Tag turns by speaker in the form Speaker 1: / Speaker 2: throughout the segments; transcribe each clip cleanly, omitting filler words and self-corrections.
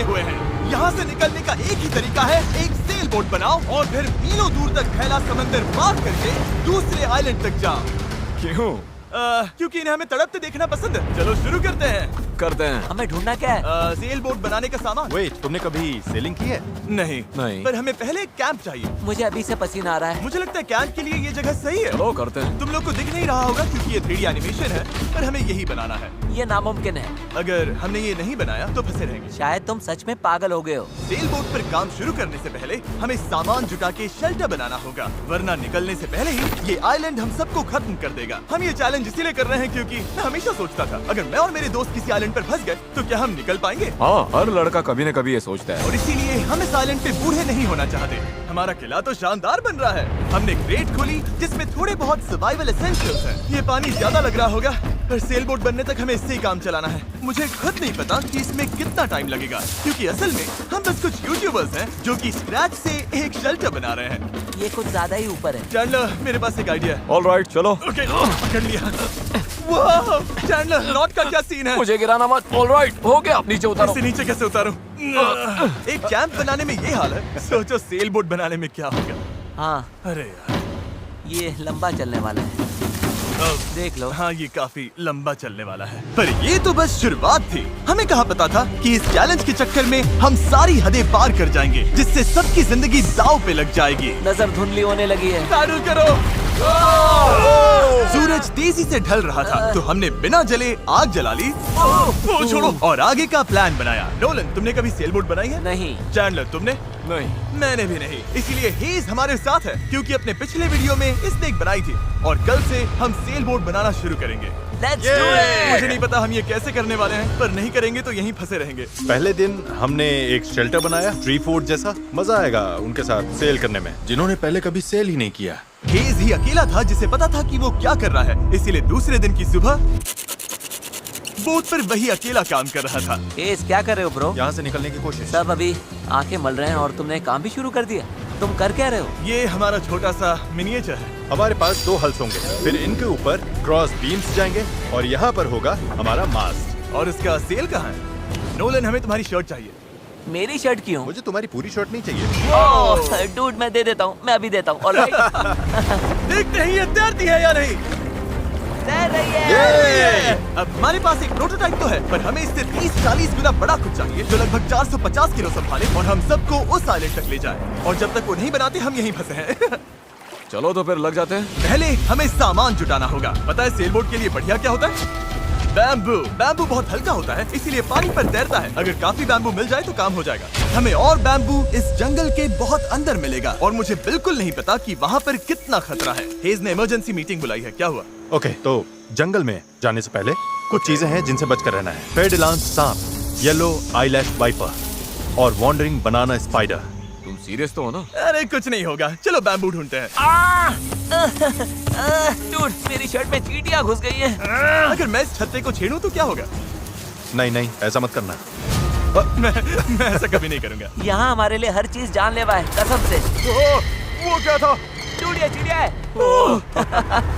Speaker 1: फंसे हुए हैं। यहाँ से निकलने का एक ही तरीका है, एक सेल बोट बनाओ और फिर मीलों दूर तक फैला समंदर पार करके दूसरे आइलैंड तक जाओ।
Speaker 2: क्यों?
Speaker 1: क्योंकि इन्हें हमें तड़पते देखना पसंद है। चलो शुरू करते हैं।
Speaker 3: हमें ढूंढना क्या है?
Speaker 1: सेल बोट बनाने का सामान।
Speaker 4: वेट, तुमने कभी सेलिंग की है?
Speaker 1: नहीं
Speaker 2: नहीं।
Speaker 1: पर हमें पहले एक कैंप चाहिए।
Speaker 3: मुझे अभी से पसीना आ रहा है।
Speaker 1: मुझे लगता है कैंप के लिए ये जगह सही है।
Speaker 2: चलो करते हैं।
Speaker 1: तुम लोग को दिख नहीं रहा होगा क्योंकि ये 3D एनिमेशन है, पर हमें यही बनाना है।
Speaker 3: ये नामुमकिन है।
Speaker 1: अगर हमने ये नहीं बनाया तो फंसे रहेंगे।
Speaker 3: शायद तुम सच में पागल हो गए हो।
Speaker 1: सेल बोट पर काम शुरू करने से पहले हमें सामान जुटा के शेल्टर बनाना होगा, वरना निकलने से पहले ही ये आइलैंड हम सबको खत्म कर देगा। हम ये चैलेंज इसीलिए कर रहे हैं क्योंकि मैं हमेशा सोचता था अगर मैं और मेरे दोस्त किसी आइलैंड पर फंस गए तो क्या हम निकल पाएंगे।
Speaker 2: हाँ, हर लड़का कभी न कभी ये सोचता है।
Speaker 1: और इसीलिए हम इस आइलैंड पे बूढ़े नहीं होना चाहते। हमारा किला तो शानदार बन रहा है। हमने क्रेट खोली जिसमें थोड़े बहुत सर्वाइवल एसेंशियल्स हैं। ये पानी ज्यादा लग रहा होगा, पर सेल बोट बनने तक हमें इससे ही काम चलाना है। मुझे खुद नहीं पता कि इसमें कितना टाइम लगेगा, क्योंकि असल में हम बस कुछ यूट्यूबर्स हैं जो कि स्क्रैच से एक शेल्टर बना रहे हैं।
Speaker 3: ये कुछ ज्यादा ही ऊपर है।
Speaker 1: चैंडलर, मेरे पास एक आइडिया है।
Speaker 2: ऑल राइट, चलो।
Speaker 1: ओके, पकड़ लिया। वाह, चैंडलर, नॉट का क्या सीन है?
Speaker 2: मुझे गिराना मत। ऑल राइट, हो गया। नीचे उतारो।
Speaker 1: इससे नीचे कैसे उतारूं? एक कैंप बनाने में ये हाल है, सोचो सेल बोट बनाने में क्या होगा।
Speaker 3: हाँ,
Speaker 1: अरे यार,
Speaker 3: ये लंबा चलने वाला है। देख लो।
Speaker 1: हाँ, ये काफी लंबा चलने वाला है। पर ये तो बस शुरुआत थी। हमें कहाँ पता था कि इस चैलेंज के चक्कर में हम सारी हदें पार कर जाएंगे, जिससे सबकी जिंदगी दांव पे लग जाएगी।
Speaker 3: नजर धुंधली होने लगी है।
Speaker 1: चालू करो। सूरज तेजी से ढल रहा था, तो हमने बिना जले आग जला ली। वो छोड़ो, और आगे का प्लान बनाया। नोलन, तुमने कभी सेल बोट बनाई है?
Speaker 3: नहीं।
Speaker 1: चैंडलर, तुमने?
Speaker 2: नहीं।
Speaker 1: मैंने भी नहीं। इसीलिए हेज हमारे साथ है, क्योंकि अपने पिछले वीडियो में इसने एक बनाई थी, और कल से हम सेल बोट बनाना शुरू करेंगे।
Speaker 3: Let's do it!
Speaker 1: मुझे नहीं पता हम ये कैसे करने वाले हैं, पर नहीं करेंगे तो यहीं फंसे रहेंगे।
Speaker 4: पहले दिन हमने एक शेल्टर बनाया, ट्री फूड जैसा। मजा आएगा उनके साथ सेल करने में, जिन्होंने पहले कभी सेल ही नहीं किया।
Speaker 1: हेज ही अकेला था जिसे पता था कि वो क्या कर रहा है, इसीलिए दूसरे दिन की सुबह बोट पर वही अकेला काम कर रहा था।
Speaker 3: एस, क्या कर रहे हो ब्रो?
Speaker 4: यहाँ से निकलने की कोशिश।
Speaker 3: सब अभी आंखें मल रहे हैं और तुमने काम भी शुरू कर दिया। तुम कर क्या रहे हो?
Speaker 1: ये हमारा छोटा सा मिनिएचर है।
Speaker 4: हमारे पास 2 हल्स होंगे, फिर इनके ऊपर क्रॉस बीम्स जाएंगे और यहाँ पर होगा हमारा मास्ट।
Speaker 1: और इसका सेल कहाँ है? नोलन, हमें तुम्हारी शर्ट चाहिए।
Speaker 3: मेरी शर्ट क्यों?
Speaker 4: मुझे तुम्हारी पूरी शर्ट नहीं चाहिए।
Speaker 3: डूड, मैं दे देता हूँ, मैं अभी देता हूँ। ऑलराइट।
Speaker 1: देखते ही ये तैरती है या नहीं।
Speaker 3: तैर रही है।
Speaker 1: अब हमारे पास एक प्रोटोटाइप तो है, पर हमें इससे 30-40 गुना बड़ा कुछ चाहिए, जो लगभग 450 किलो संभाले और हम सबको उस आइलैंड तक ले जाए। और जब तक वो नहीं बनाते हम यहीं फंसे हैं।
Speaker 2: चलो तो फिर लग जाते हैं।
Speaker 1: पहले हमें सामान जुटाना होगा। पता है सेल बोट के लिए बढ़िया क्या होता है? बैम्बू। बैम्बू बहुत हल्का होता है, इसीलिए पानी पर तैरता है। अगर काफी बैम्बू मिल जाए तो काम हो जाएगा। हमें और बैम्बू इस जंगल के बहुत अंदर मिलेगा, और मुझे बिल्कुल नहीं पता कि वहाँ पर कितना खतरा है। हेज ने इमरजेंसी मीटिंग बुलाई है, क्या हुआ?
Speaker 4: ओके, तो जंगल में जाने से पहले कुछ चीजें हैं जिनसे बचकर रहना है। फेडिलांस सांप, येलो आईलैश वाइपर और वॉन्डरिंग बनाना स्पाइडर।
Speaker 2: तुम सीरियस तो हो ना?
Speaker 1: अरे कुछ नहीं होगा, चलो बैम्बू ढूंढते हैं।
Speaker 3: डूड, मेरी शर्ट में चींटियां घुस गई हैं।
Speaker 1: अगर मैं इस छत्ते को छेड़ूं तो क्या होगा?
Speaker 4: नहीं नहीं, ऐसा मत करना।
Speaker 1: मैं ऐसा कभी नहीं करूंगा।
Speaker 3: यहाँ हमारे लिए हर चीज जानलेवा है, कसम से।
Speaker 1: वो क्या था?
Speaker 3: डूड, ये चिड़िया है।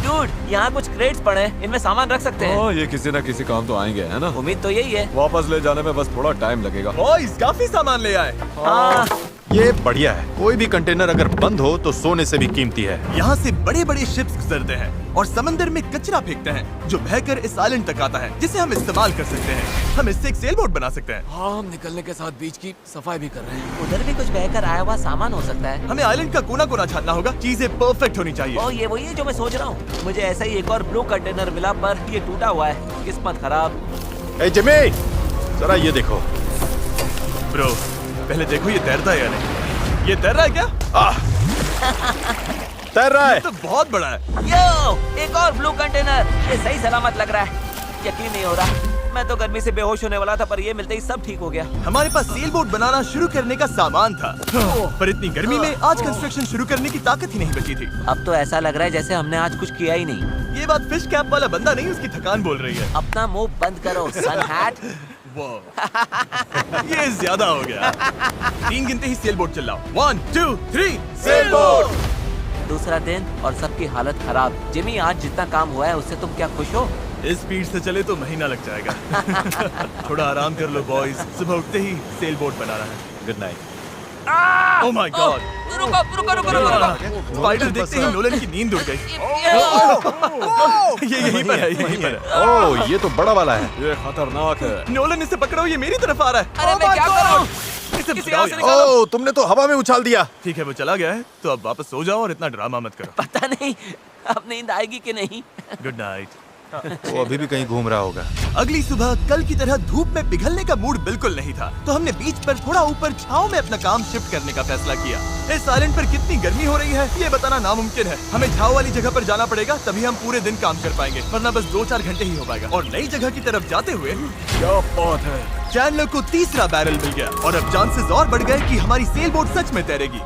Speaker 3: डूड, यहाँ कुछ क्रेट्स पड़े हैं, इनमें सामान रख सकते हैं।
Speaker 2: हाँ, ये किसी न किसी काम तो आएंगे, है ना?
Speaker 3: उम्मीद तो यही है।
Speaker 2: वापस ले जाने में बस थोड़ा टाइम लगेगा।
Speaker 1: बॉयज, काफी सामान ले आए।
Speaker 3: हाँ।
Speaker 4: ये बढ़िया है। कोई भी कंटेनर अगर बंद हो तो सोने से भी कीमती है।
Speaker 1: यहाँ से बड़े बड़े शिप्स गुजरते हैं और समंदर में कचरा फेंकते हैं, जो बहकर इस आइलैंड तक आता है, जिसे हम इस्तेमाल कर सकते हैं। हम इससे एक सेल बोट बना सकते हैं।
Speaker 2: हाँ, हम निकलने के साथ बीच की सफाई भी कर रहे हैं।
Speaker 3: उधर भी कुछ बहकर आया हुआ सामान हो सकता है।
Speaker 1: हमें आइलैंड का कोना कोना छानना होगा, चीजें परफेक्ट होनी चाहिए।
Speaker 3: ओ, ये वही है जो मैं सोच रहा हूँ। मुझे ऐसा ही एक और ब्लू कंटेनर मिला, पर ये टूटा हुआ है। किस्मत खराब।
Speaker 4: ए जिमी, जरा ये देखो।
Speaker 1: ब्रो, पहले देखो ये तैरता है या नहीं। ये तैर रहा है क्या?
Speaker 4: तैर रहा है।
Speaker 1: तो बहुत बड़ा है।
Speaker 3: यो, एक और ब्लू कंटेनर। ये सही सलामत लग रहा है। यकीन नहीं हो रहा। मैं तो गर्मी से बेहोश होने वाला था, पर ये मिलते ही सब ठीक हो गया।
Speaker 1: हमारे पास सेल बोट बनाना शुरू करने का सामान था, पर इतनी गर्मी में आज कंस्ट्रक्शन शुरू करने की ताकत ही नहीं बची थी।
Speaker 3: अब तो ऐसा लग रहा है जैसे हमने आज कुछ किया ही नहीं।
Speaker 1: ये बात फिश कैप वाला बंदा नहीं, उसकी थकान बोल रही है।
Speaker 3: अपना मुंह बंद करो, सन हैट।
Speaker 1: ये ज्यादा हो गया। 3 गिनते ही सेल बोट चिल्लाओ। 1 2 3 sail boat.
Speaker 3: दूसरा दिन और सबकी हालत खराब। जिमी, आज जितना काम हुआ है उससे तुम क्या खुश हो?
Speaker 1: इस स्पीड से चले तो महीना लग जाएगा। थोड़ा आराम कर लो बॉयज, सुबह उठते ही सेल बोट बनाना है।
Speaker 4: Good night.
Speaker 1: Oh my God,
Speaker 3: रुको रुको रुको रुको।
Speaker 1: स्पाइडर देखते ही नोलन की नींद उड़ गई। ये यहीं पर है, यहीं पर है।
Speaker 4: ओह, ये तो बड़ा वाला है।
Speaker 2: ये खतरनाक है।
Speaker 1: नोलन इसे पकड़ो, ये मेरी तरफ आ रहा है।
Speaker 3: अरे मैं क्या कर रहा हूँ?
Speaker 1: इसे
Speaker 3: किसी
Speaker 1: भगाओ
Speaker 3: और से
Speaker 1: यार।
Speaker 3: निकालो।
Speaker 4: ओह, तुमने तो हवा में उछाल दिया।
Speaker 1: ठीक है, वो चला गया है, तो अब वापस सो जाओ और इतना ड्रामा मत करो।
Speaker 3: पता नहीं अब नींद आएगी कि नहीं।
Speaker 1: Good night.
Speaker 4: वो अभी भी कहीं घूम रहा होगा।
Speaker 1: अगली सुबह कल की तरह धूप में पिघलने का मूड बिल्कुल नहीं था, तो हमने बीच पर थोड़ा ऊपर छांव में अपना काम शिफ्ट करने का फैसला किया। इस आइलैंड पर कितनी गर्मी हो रही है ये बताना नामुमकिन है। हमें छांव वाली जगह पर जाना पड़ेगा, तभी हम पूरे दिन काम कर पाएंगे, वरना बस 2-4 घंटे ही हो पाएगा। और नई जगह की तरफ जाते हुए
Speaker 2: क्या बात है।
Speaker 1: चैंडलर को तीसरा बैरल मिल गया और अब चांसेस और बढ़ गए कि हमारी सेल बोट सच में तैरेगी।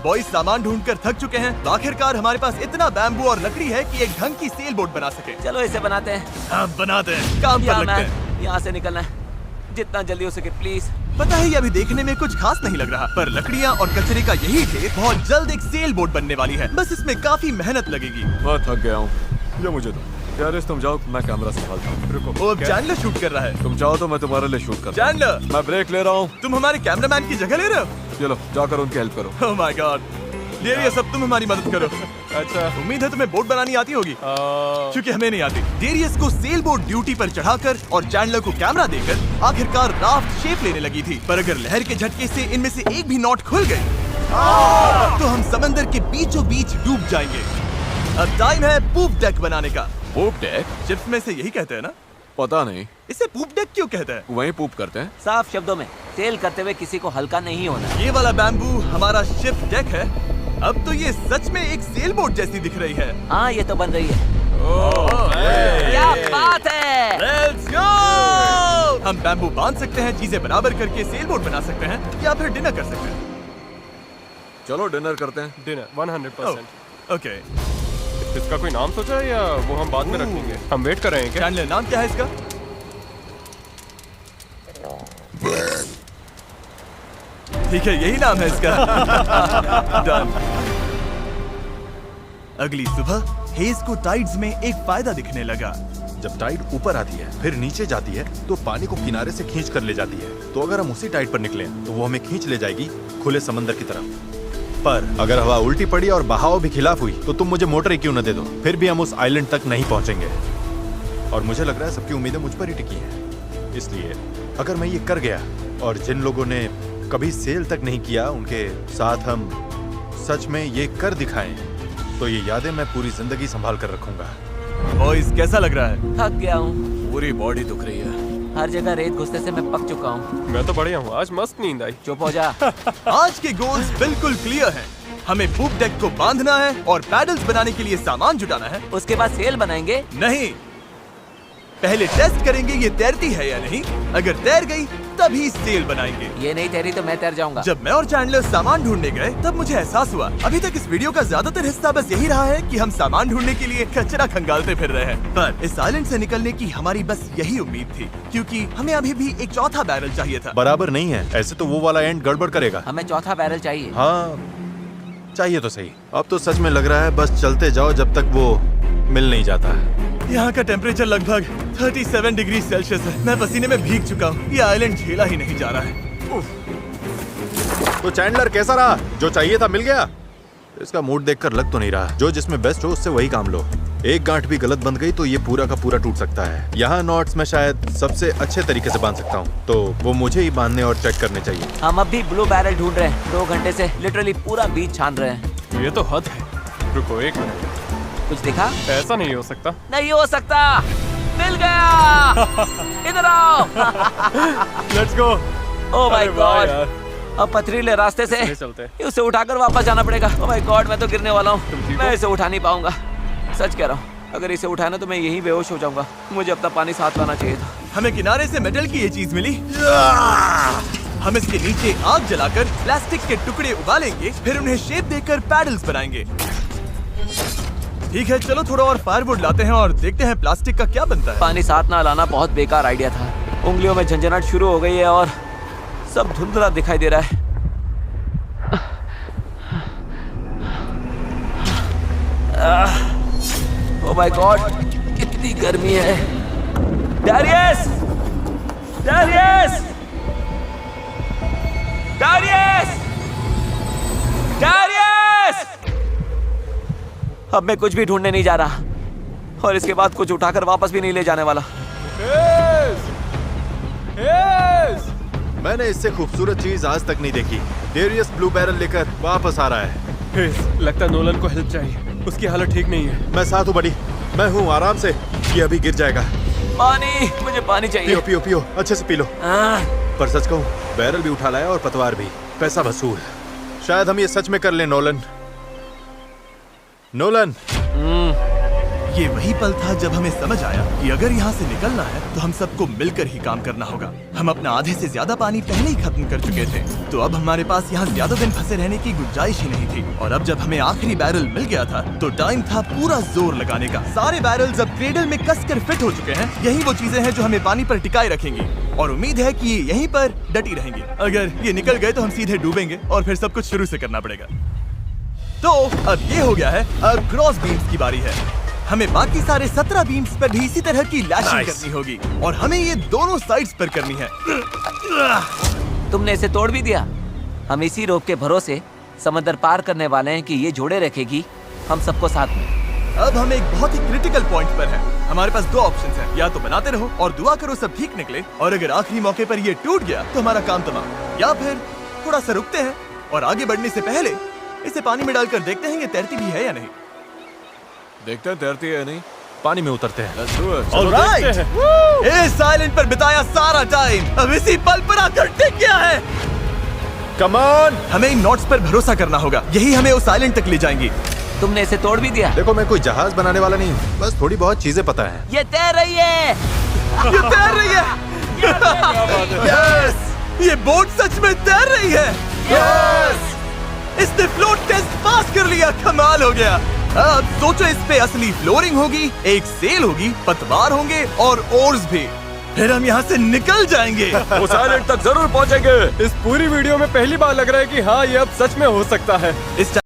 Speaker 1: बॉयज सामान ढूंढकर थक चुके हैं, तो आखिरकार हमारे पास इतना बैम्बू और लकड़ी है कि एक ढंग की सेल बोट बना सके।
Speaker 3: चलो इसे बनाते हैं।
Speaker 1: हाँ, बनाते हैं, काम पर
Speaker 3: या
Speaker 1: लगते हैं।
Speaker 3: मैन, यहाँ से निकलना है जितना जल्दी हो सके प्लीज।
Speaker 1: पता है ये अभी देखने में कुछ खास नहीं लग रहा, पर लकड़ियाँ और कचरे का यही ढेर बहुत जल्द एक सेल बोट बनने वाली है। बस इसमें काफी मेहनत लगेगी।
Speaker 2: मैं थक गया हूँ, ये मुझे दो। यार तुम जाओ, मैं कैमरा संभालता हूँ। रुको,
Speaker 1: वो अब चैंडलर शूट कर रहा है।
Speaker 2: तुम जाओ तो मैं तुम्हारे लिए शूट करता हूँ।
Speaker 1: चैंडलर,
Speaker 2: मैं ब्रेक ले रहा हूँ।
Speaker 1: तुम हमारे कैमरामैन की जगह ले रहे हो?
Speaker 2: चलो जाकर उनकी हेल्प करो।
Speaker 1: ओह माय गॉड, डेरियस अब तुम हमारी मदद करो।
Speaker 5: अच्छा
Speaker 1: उम्मीद है तुम्हें बोट बनानी आती होगी, क्योंकि हमें नहीं आती। डेरियस को सेल बोट ड्यूटी पर चढ़ाकर और चैंडलर को कैमरा देकर आखिरकार राफ्ट शेप लेने लगी थी, पर अगर लहर के झटके से इनमें से एक भी नॉट खुल गई तो हम समंदर के बीचों बीच डूब जाएंगे। अब टाइम है पूप डेक बनाने का।
Speaker 2: पूप डेक?
Speaker 1: शिप्स में से यही कहते हैं ना?
Speaker 2: पता नहीं,
Speaker 1: इसे पूप डेक क्यों कहते हैं?
Speaker 2: वहीं पूप करते हैं।
Speaker 3: साफ शब्दों में सेल करते हुए किसी को हल्का नहीं होना।
Speaker 1: ये वाला बैम्बू हमारा शिप डेक है। अब तो ये सच में एक सेल बोट जैसी दिख रही है।
Speaker 3: हाँ ये तो बन रही है। क्या बात है।
Speaker 1: Let's go! हम बैम्बू बांध सकते हैं, चीजें बराबर करके सेल बोट बना सकते हैं, या फिर डिनर कर सकते हैं।
Speaker 2: चलो डिनर करते हैं।
Speaker 5: डिनर 100%।
Speaker 1: ओके,
Speaker 5: इसका कोई नाम सोचा है या वो हम बाद में रख लेंगे? हम वेट कर रहे हैं क्या?
Speaker 1: चैंडलर नाम क्या है इसका? ठीक है, यही नाम है इसका। Done. अगली सुबह हेज को टाइड्स में एक फायदा दिखने लगा।
Speaker 4: जब टाइड ऊपर आती है फिर नीचे जाती है तो पानी को किनारे से खींच कर ले जाती है। तो अगर हम उसी टाइड पर निकलें तो वो हमें खींच ले जाएगी खुले समंदर की तरफ। पर अगर हवा उल्टी पड़ी और बहाव भी खिलाफ हुई तो तुम मुझे मोटर ही क्यों न दे दो, फिर भी हम उस आइलैंड तक नहीं पहुंचेंगे। और मुझे लग रहा है सबकी उम्मीदें मुझ पर ही टिकी हैं। इसलिए अगर मैं ये कर गया और जिन लोगों ने कभी सेल तक नहीं किया उनके साथ हम सच में ये कर दिखाएं, तो ये यादें मैं पूरी जिंदगी संभाल कर रखूंगा।
Speaker 1: बॉयज कैसा लग रहा है?
Speaker 3: थक गया हूँ,
Speaker 2: पूरी बॉडी दुख रही है।
Speaker 3: हर जगह रेत घुसने से मैं पक चुका हूँ।
Speaker 5: मैं तो बढ़िया हूँ, आज मस्त नींद आई।
Speaker 3: चुप हो जा।
Speaker 1: आज के गोल्स बिल्कुल क्लियर हैं। हमें पूप डेक को बांधना है और पैडल्स बनाने के लिए सामान जुटाना है।
Speaker 3: उसके बाद सेल बनाएंगे।
Speaker 1: नहीं, पहले टेस्ट करेंगे ये तैरती है या नहीं। अगर तैर गई तभी सेल बनाएंगे।
Speaker 3: ये नहीं तैरी तो मैं तैर जाऊंगा।
Speaker 1: जब मैं और चैंडलर सामान ढूंढने गए तब मुझे एहसास हुआ अभी तक इस वीडियो का ज्यादातर हिस्सा बस यही रहा है कि हम सामान ढूंढने के लिए कचरा खंगालते फिर रहे हैं। पर इस आइलैंड से निकलने की हमारी बस यही उम्मीद थी, क्योंकि हमें अभी भी एक चौथा बैरल चाहिए था।
Speaker 4: बराबर नहीं है, ऐसे तो वो वाला एंड गड़बड़ करेगा।
Speaker 3: हमें चौथा बैरल चाहिए।
Speaker 4: हाँ चाहिए तो सही। अब तो सच में लग रहा है बस चलते जाओ जब तक वो मिल नहीं जाता।
Speaker 1: यहाँ का टेम्परेचर लगभग 37 डिग्री सेल्सियस है। मैं पसीने में भीग चुका हूँ। ये आइलैंड झेला ही नहीं जा रहा है।
Speaker 4: तो चैंडलर कैसा रहा? जो चाहिए था मिल गया? इसका मूड देखकर लग तो नहीं रहा। जो जिसमें बेस्ट हो उससे वही काम लो। एक गांठ भी गलत बंध गई तो ये पूरा का पूरा टूट सकता है। यहाँ नॉट्स में शायद सबसे अच्छे तरीके से बांध सकता हूँ, तो वो मुझे ही बांधने और चेक करने चाहिए।
Speaker 3: हम अब भी ब्लू बैरल ढूंढ रहे हैं। 2 घंटे से लिटरली पूरा बीच छान रहे हैं।
Speaker 5: ये तो हद है। रुको एक मिनट,
Speaker 3: कुछ दिखा?
Speaker 5: ऐसा नहीं हो सकता।
Speaker 3: नहीं हो सकता। मिल गया। इधर आओ।
Speaker 5: Let's go.
Speaker 3: ओह माय
Speaker 5: अरे वाह
Speaker 3: गॉड।
Speaker 5: यार।
Speaker 3: अब पथरीले रास्ते से
Speaker 5: चलते हैं।
Speaker 3: उसे उठाकर वापस जाना पड़ेगा। ओह माय गॉड, मैं तो गिरने वाला
Speaker 5: तुम
Speaker 3: हूँ।
Speaker 5: ठीक
Speaker 3: मैं
Speaker 5: हो?
Speaker 3: इसे उठा नहीं पाऊंगा। सच कह रहा हूँ, अगर इसे उठाना तो मैं यहीं बेहोश हो जाऊंगा। मुझे अपना पानी साथ लाना चाहिए था।
Speaker 1: हमें किनारे से मेटल की ये चीज मिली। हम इसके नीचे आग जलाकर प्लास्टिक के टुकड़े उबालेंगे, फिर उन्हें शेप देकर पैडल्स बनाएंगे। ठीक है, चलो थोड़ा और फायरवुड लाते हैं और देखते हैं प्लास्टिक का क्या बनता है।
Speaker 3: पानी साथ ना लाना बहुत बेकार आइडिया था। उंगलियों में झंझनाहट शुरू हो गई है और सब धुंधला दिखाई दे रहा है। ओह माय गॉड, कितनी गर्मी है। डैरियस! डैरियस! डैरियस! डैरियस! अब मैं कुछ भी ढूंढने नहीं जा रहा और इसके बाद कुछ उठाकर वापस भी नहीं ले जाने वाला।
Speaker 4: मैंने इससे खूबसूरत चीज आज तक नहीं देखी। डेरियस ब्लू बैरल लेकर वापस आ रहा है।
Speaker 5: लगता है नोलन को हेल्प चाहिए, उसकी हालत ठीक नहीं है।
Speaker 4: मैं साथ हूँ बड़ी, मैं हूँ, आराम से। ये अभी गिर जाएगा।
Speaker 3: पानी, मुझे पानी चाहिए।
Speaker 4: पियो पियो पियो, अच्छे से पी लो। पर सच कहूँ, बैरल भी उठा लाया और पतवार भी। पैसा वसूल। शायद हम ये सच में कर लें नोलन। नोलन,
Speaker 1: ये वही पल था जब हमें समझ आया कि अगर यहाँ से निकलना है तो हम सबको मिलकर ही काम करना होगा। हम अपना आधे से ज्यादा पानी पहले ही खत्म कर चुके थे, तो अब हमारे पास यहाँ ज्यादा दिन फंसे रहने की गुंजाइश ही नहीं थी। और अब जब हमें आखिरी बैरल मिल गया था तो टाइम था पूरा जोर लगाने का। सारे बैरल्स अब क्रेडल में कसकर फिट हो चुके हैं। यही वो चीजें हैं जो हमें पानी पर टिकाए रखेंगी और उम्मीद है कि ये यहीं पर डटी रहेंगी। अगर ये निकल गए तो हम सीधे डूबेंगे और फिर सब कुछ शुरू से करना पड़ेगा। तो अब ये हो गया है, अब क्रॉस बीम्स की बारी है। हमें बाकी सारे 17 बीम्स पर भी इसी तरह की लैशिंग करनी होगी और हमें ये दोनों साइड्स पर करनी है।
Speaker 3: तुमने इसे तोड़ भी दिया। हम इसी रोप के भरोसे समंदर पार करने वाले हैं कि ये जोड़े रखेगी हम सबको साथ में।
Speaker 1: अब हम एक बहुत ही क्रिटिकल पॉइंट पर हैं। हमारे पास दो ऑप्शंस हैं, या तो बनाते रहो और दुआ करो सब ठीक निकले, और अगर आखिरी मौके पर ये टूट गया तो हमारा काम तमाम, या फिर थोड़ा सा रुकते हैं और आगे बढ़ने से पहले इसे पानी में डालकर देखते हैं ये तैरती भी है या नहीं।
Speaker 2: देखते हैं तैरती है या नहीं।
Speaker 4: पानी में उतरते हैं।
Speaker 2: Let's do it.
Speaker 1: ऑलराइट, इस आइलैंड पर बिताया सारा टाइम अब इसी पल पर आकर टिक गया है।
Speaker 4: Come on!
Speaker 1: हमें इन नोट्स पर भरोसा करना होगा, यही हमें उस आइलैंड तक ले जाएंगी।
Speaker 3: तुमने इसे तोड़ भी दिया।
Speaker 4: देखो, मैं कोई जहाज बनाने वाला नहीं हूँ, बस थोड़ी बहुत चीजें पता है।
Speaker 3: ये तैर रही है।
Speaker 1: ये तैर रही है। यस, ये बोट सच में तैर रही है। यस, इसने फ्लोट टेस्ट पास कर लिया। कमाल हो गया। अब सोचो, इस पे असली फ्लोरिंग होगी, एक सेल होगी, पतवार होंगे और ओर्स भी। फिर हम यहाँ से निकल जाएंगे।
Speaker 5: उस आइलैंड तक जरूर पहुंचेंगे। इस पूरी वीडियो में पहली बार लग रहा है कि हाँ, ये अब सच में हो सकता है।
Speaker 1: इस